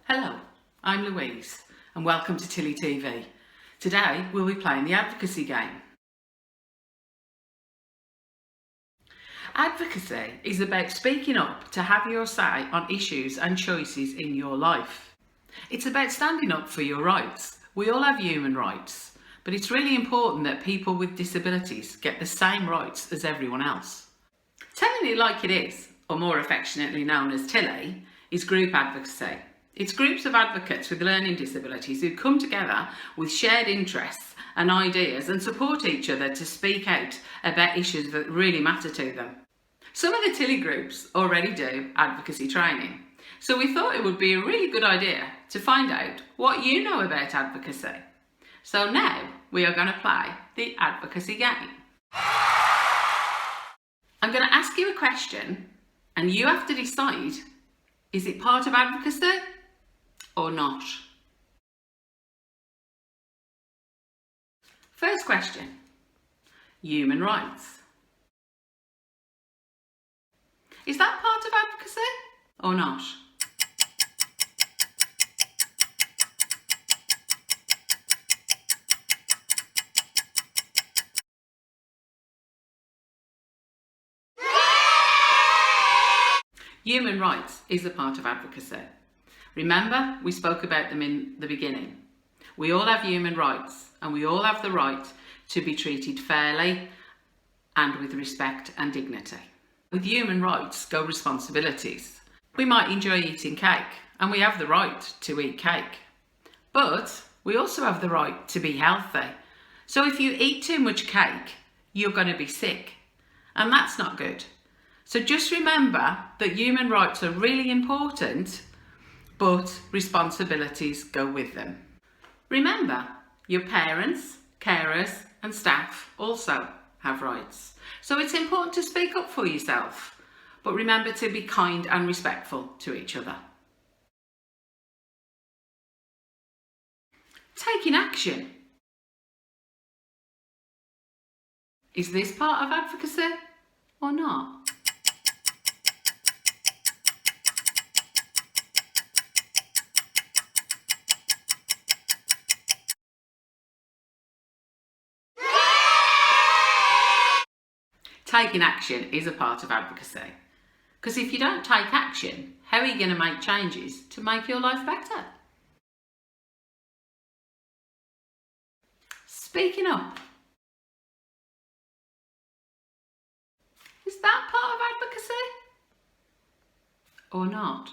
Hello, I'm Louise and welcome to TILII TV. Today we'll be playing the Advocacy Game. Advocacy is about speaking up to have your say on issues and choices in your life. It's about standing up for your rights. We all have human rights, but it's really important that people with disabilities get the same rights as everyone else. Telling it like it is, or more affectionately known as TILII, is group advocacy. It's groups of advocates with learning disabilities who come together with shared interests and ideas and support each other to speak out about issues that really matter to them. Some of the TILII groups already do advocacy training, so we thought it would be a really good idea to find out what you know about advocacy. So now we are going to play the Advocacy Game. I'm going to ask you a question and you have to decide, is it part of advocacy or not? First question, human rights. Is that part of advocacy or not? Human rights is a part of advocacy. Remember, we spoke about them in the beginning. We all have human rights and we all have the right to be treated fairly and with respect and dignity. With human rights go responsibilities. We might enjoy eating cake and we have the right to eat cake. But we also have the right to be healthy. So if you eat too much cake, you're going to be sick. And that's not good. So just remember that human rights are really important, but responsibilities go with them. Remember, your parents, carers and staff also have rights. So it's important to speak up for yourself, but remember to be kind and respectful to each other. Taking action. Is this part of advocacy or not? Taking action is a part of advocacy. Because if you don't take action, how are you going to make changes to make your life better? Speaking up. Is that part of advocacy or not?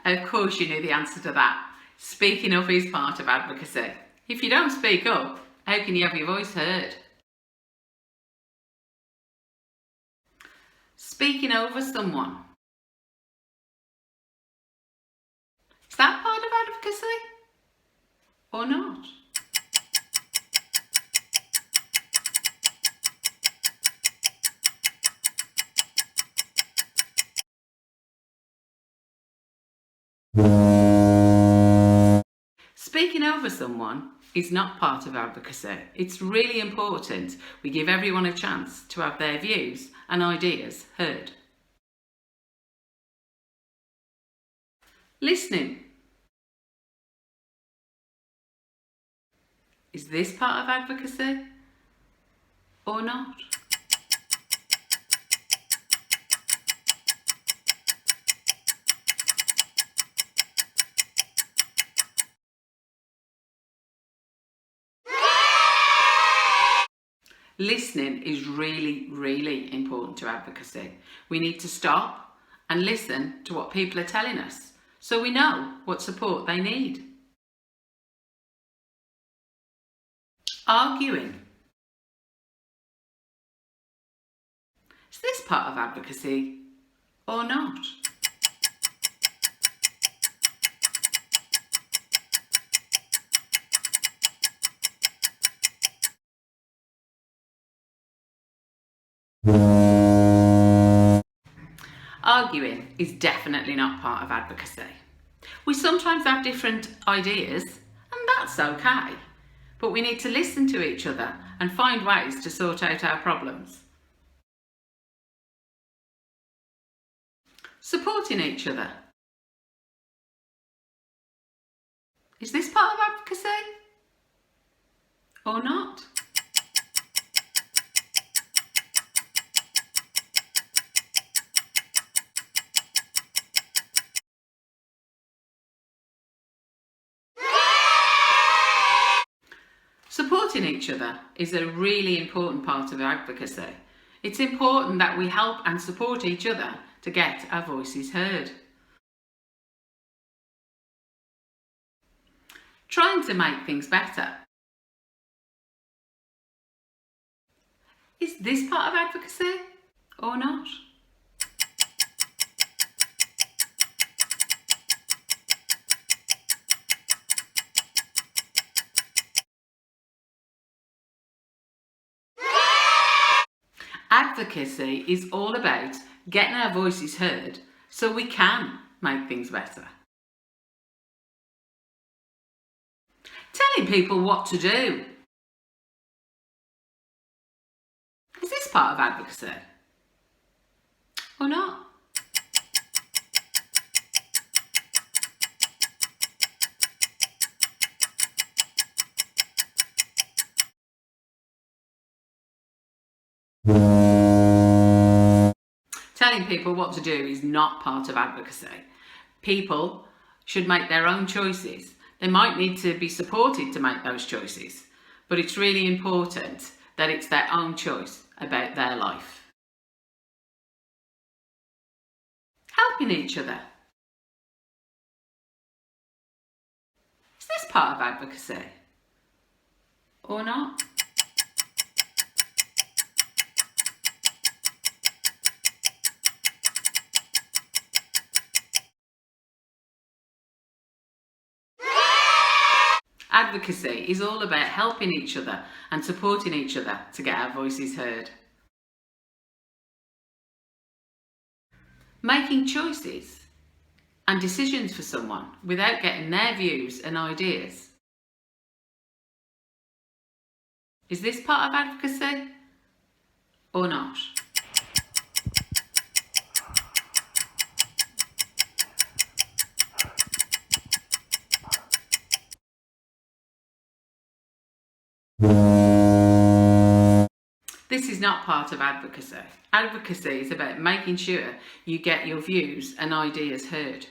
Of course you knew the answer to that. Speaking up is part of advocacy. If you don't speak up, how can you have your voice heard? Speaking over someone. Is that part of advocacy or not? Speaking over someone is not part of advocacy. It's really important we give everyone a chance to have their views and ideas heard. Listening. Is this part of advocacy or not? Listening is really, really important to advocacy. We need to stop and listen to what people are telling us so we know what support they need. Arguing. Is this part of advocacy or not? Arguing is definitely not part of advocacy. We sometimes have different ideas And that's okay. But we need to listen to each other and find ways to sort out our problems. Supporting each other. Is this part of advocacy? Or not? Supporting each other is a really important part of advocacy. It's important that we help and support each other to get our voices heard. Trying to make things better. Is this part of advocacy or not? Advocacy is all about getting our voices heard so we can make things better. Telling people what to do. Is this part of advocacy or not? Telling people what to do is not part of advocacy. People should make their own choices. They might need to be supported to make those choices, but it's really important that it's their own choice about their life. Helping each other. Is this part of advocacy or not? Advocacy is all about helping each other and supporting each other to get our voices heard. Making choices and decisions for someone without getting their views and ideas. Is this part of advocacy or not? This is not part of advocacy. Advocacy is about making sure you get your views and ideas heard,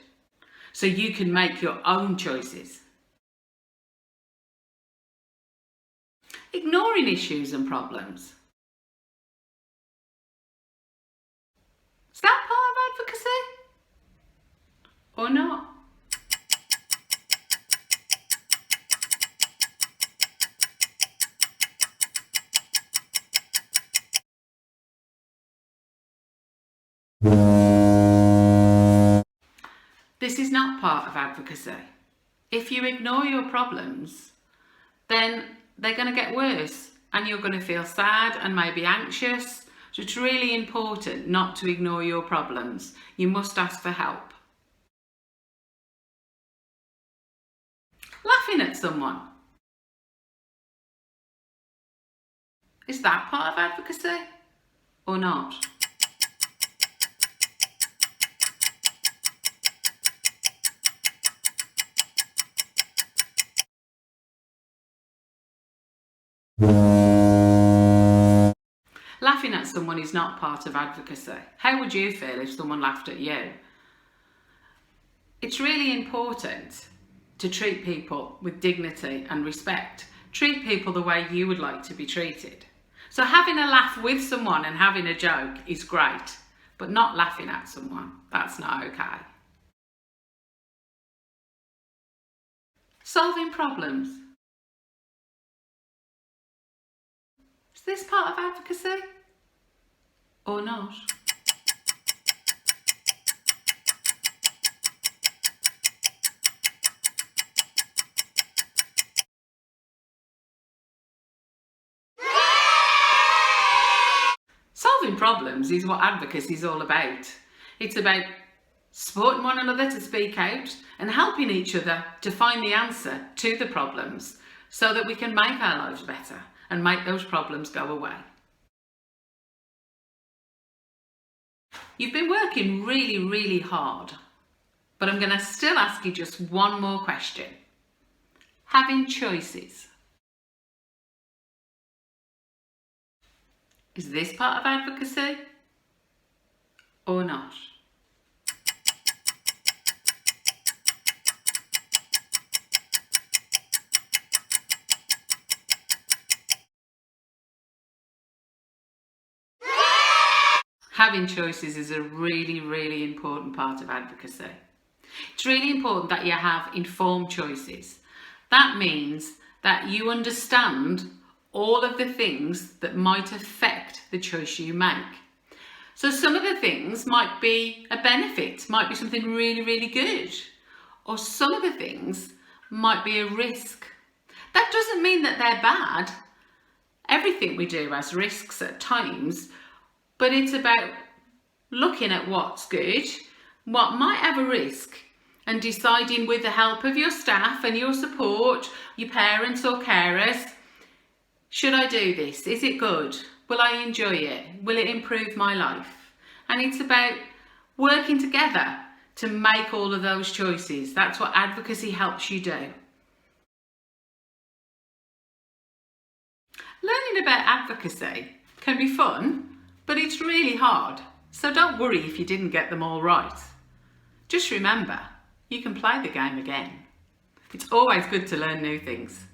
so you can make your own choices. Ignoring issues and problems. Is that part of advocacy or not? This is not part of advocacy. If you ignore your problems, then they're going to get worse and you're going to feel sad and maybe anxious. So it's really important not to ignore your problems. You must ask for help. Laughing at someone. Is that part of advocacy or not? Laughing at someone is not part of advocacy. How would you feel if someone laughed at you? It's really important to treat people with dignity and respect. Treat people the way you would like to be treated. So having a laugh with someone and having a joke is great, but not laughing at someone. That's not okay. Solving problems. Is this part of advocacy or not? Solving problems is what advocacy is all about. It's about supporting one another to speak out and helping each other to find the answer to the problems so that we can make our lives better and make those problems go away. You've been working really, really hard, but I'm going to still ask you just one more question. Having choices. Is this part of advocacy or not? Having choices is a really, really important part of advocacy. It's really important that you have informed choices. That means that you understand all of the things that might affect the choice you make. So some of the things might be a benefit, might be something really, really good, or some of the things might be a risk. That doesn't mean that they're bad. Everything we do has risks at times, but it's about looking at what's good, what might have a risk, and deciding with the help of your staff and your support, your parents or carers, should I do this? Is it good? Will I enjoy it? Will it improve my life? And it's about working together to make all of those choices. That's what advocacy helps you do. Learning about advocacy can be fun, but it's really hard. So don't worry if you didn't get them all right. Just remember, you can play the game again. It's always good to learn new things.